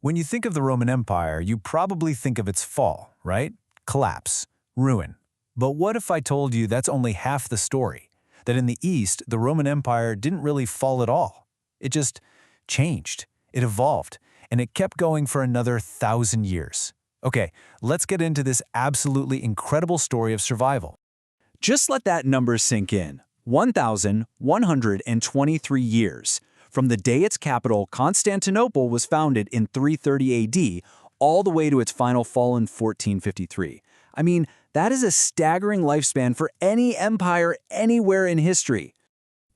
When you think of the Roman Empire, you probably think of its fall, right? Collapse, ruin. But what if I told you that's only half the story? That in the East, the Roman Empire didn't really fall at all. It just changed, it evolved, and it kept going for another 1,000 years. Okay, let's get into this absolutely incredible story of survival. Just let that number sink in. 1,123 years. From the day its capital, Constantinople, was founded in 330 AD, all the way to its final fall in 1453. I mean, that is a staggering lifespan for any empire anywhere in history.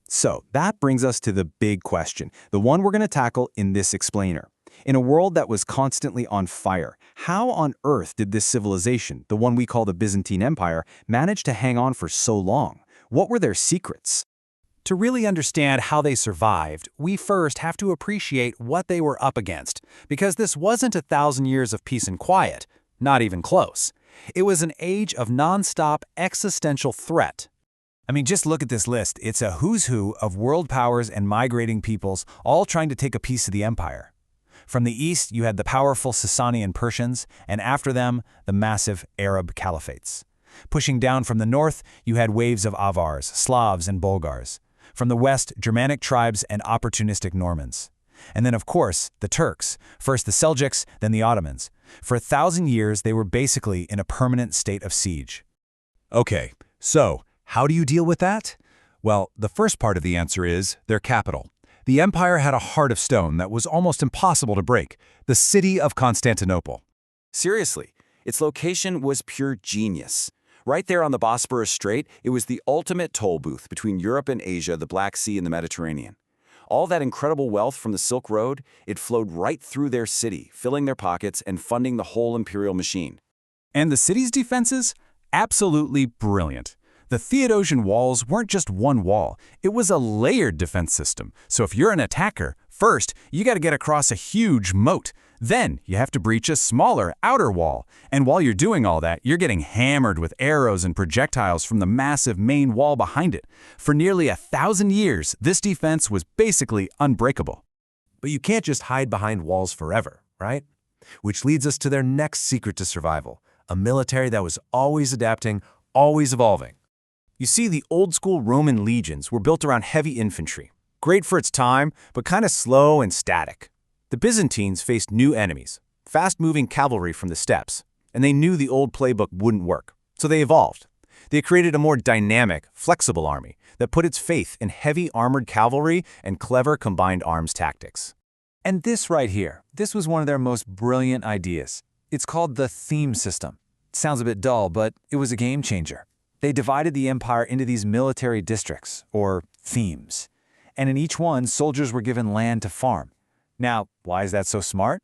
So that brings us to the big question, the one we're going to tackle in this explainer. In a world that was constantly on fire, how on earth did this civilization, the one we call the Byzantine Empire, manage to hang on for so long? What were their secrets? To really understand how they survived, we first have to appreciate what they were up against, because this wasn't 1,000 years of peace and quiet, not even close. It was an age of non-stop existential threat. I mean, just look at this list. It's a who's who of world powers and migrating peoples, all trying to take a piece of the empire. From the east, you had the powerful Sasanian Persians, and after them, the massive Arab caliphates. Pushing down from the north, you had waves of Avars, Slavs, and Bulgars. From the west, Germanic tribes and opportunistic Normans. And then, of course, the Turks, first the Seljuks, then the Ottomans. For 1,000 years, they were basically in a permanent state of siege. Okay, so how do you deal with that? Well, the first part of the answer is their capital. The empire had a heart of stone that was almost impossible to break, the city of Constantinople. Seriously, its location was pure genius. Right there on the Bosporus Strait, it was the ultimate toll booth between Europe and Asia, the Black Sea and the Mediterranean. All that incredible wealth from the Silk Road, it flowed right through their city, filling their pockets and funding the whole imperial machine. And the city's defenses? Absolutely brilliant. The Theodosian walls weren't just one wall, it was a layered defense system. So if you're an attacker, first, you got to get across a huge moat. Then you have to breach a smaller outer wall. And while you're doing all that, you're getting hammered with arrows and projectiles from the massive main wall behind it. For nearly 1,000 years, this defense was basically unbreakable. But you can't just hide behind walls forever, right? Which leads us to their next secret to survival, a military that was always adapting, always evolving. You see, the old-school Roman legions were built around heavy infantry. Great for its time, but kind of slow and static. The Byzantines faced new enemies, fast-moving cavalry from the steppes, and they knew the old playbook wouldn't work, so they evolved. They created a more dynamic, flexible army that put its faith in heavy armored cavalry and clever combined arms tactics. And this right here, this was one of their most brilliant ideas. It's called the theme system. It sounds a bit dull, but it was a game changer. They divided the empire into these military districts, or themes. And in each one, soldiers were given land to farm. Now, why is that so smart?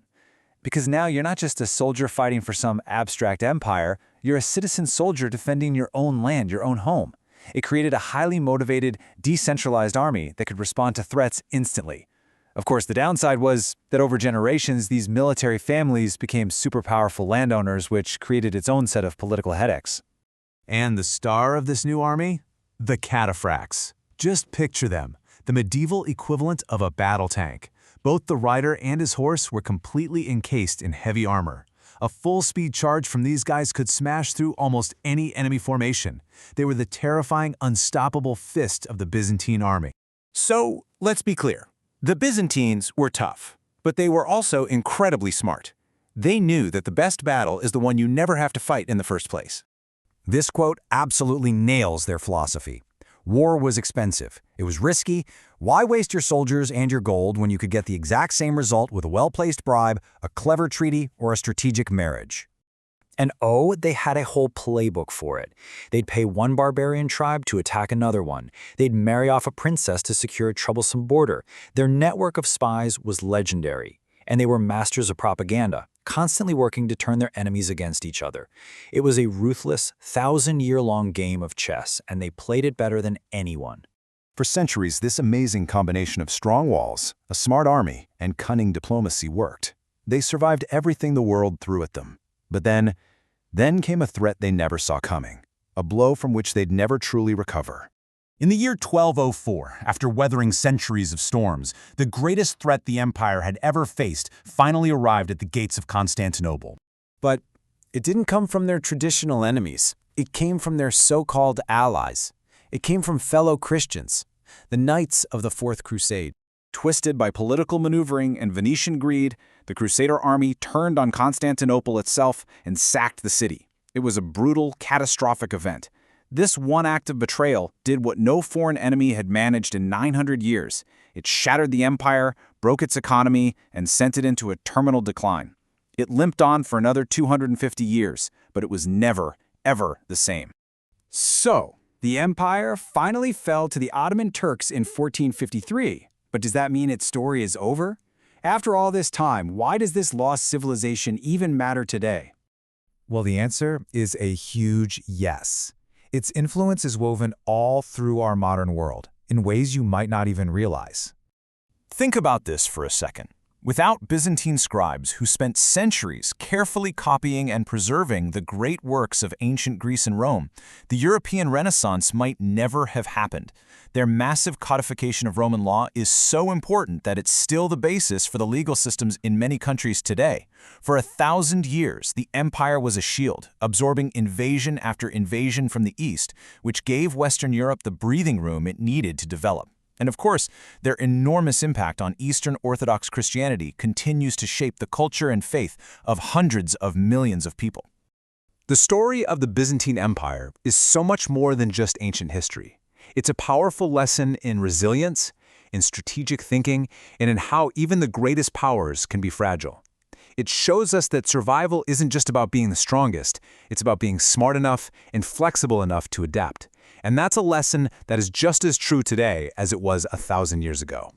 Because now you're not just a soldier fighting for some abstract empire, you're a citizen soldier defending your own land, your own home. It created a highly motivated, decentralized army that could respond to threats instantly. Of course, the downside was that over generations, these military families became super powerful landowners, which created its own set of political headaches. And the star of this new army? The Cataphracts. Just picture them, the medieval equivalent of a battle tank. Both the rider and his horse were completely encased in heavy armor. A full-speed charge from these guys could smash through almost any enemy formation. They were the terrifying, unstoppable fist of the Byzantine army. So, let's be clear. The Byzantines were tough, but they were also incredibly smart. They knew that the best battle is the one you never have to fight in the first place. This quote absolutely nails their philosophy. War was expensive. It was risky. Why waste your soldiers and your gold when you could get the exact same result with a well-placed bribe, a clever treaty, or a strategic marriage? And oh, they had a whole playbook for it. They'd pay one barbarian tribe to attack another one. They'd marry off a princess to secure a troublesome border. Their network of spies was legendary. And they were masters of propaganda, constantly working to turn their enemies against each other. It was a ruthless, 1,000-year-long game of chess, and they played it better than anyone. For centuries, this amazing combination of strong walls, a smart army, and cunning diplomacy worked. They survived everything the world threw at them. But then came a threat they never saw coming, a blow from which they'd never truly recover. In the year 1204, after weathering centuries of storms, the greatest threat the empire had ever faced finally arrived at the gates of Constantinople. But it didn't come from their traditional enemies. It came from their so-called allies. It came from fellow Christians, the Knights of the Fourth Crusade. Twisted by political maneuvering and Venetian greed, the Crusader army turned on Constantinople itself and sacked the city. It was a brutal, catastrophic event. This one act of betrayal did what no foreign enemy had managed in 900 years. It shattered the empire, broke its economy, and sent it into a terminal decline. It limped on for another 250 years, but it was never, ever the same. So, the empire finally fell to the Ottoman Turks in 1453. But does that mean its story is over? After all this time, why does this lost civilization even matter today? Well, the answer is a huge yes. Its influence is woven all through our modern world, in ways you might not even realize. Think about this for a second. Without Byzantine scribes who spent centuries carefully copying and preserving the great works of ancient Greece and Rome, the European Renaissance might never have happened. Their massive codification of Roman law is so important that it's still the basis for the legal systems in many countries today. For 1,000 years, the empire was a shield, absorbing invasion after invasion from the East, which gave Western Europe the breathing room it needed to develop. And of course, their enormous impact on Eastern Orthodox Christianity continues to shape the culture and faith of hundreds of millions of people. The story of the Byzantine Empire is so much more than just ancient history. It's a powerful lesson in resilience, in strategic thinking, and in how even the greatest powers can be fragile. It shows us that survival isn't just about being the strongest, it's about being smart enough and flexible enough to adapt. And that's a lesson that is just as true today as it was 1,000 years ago.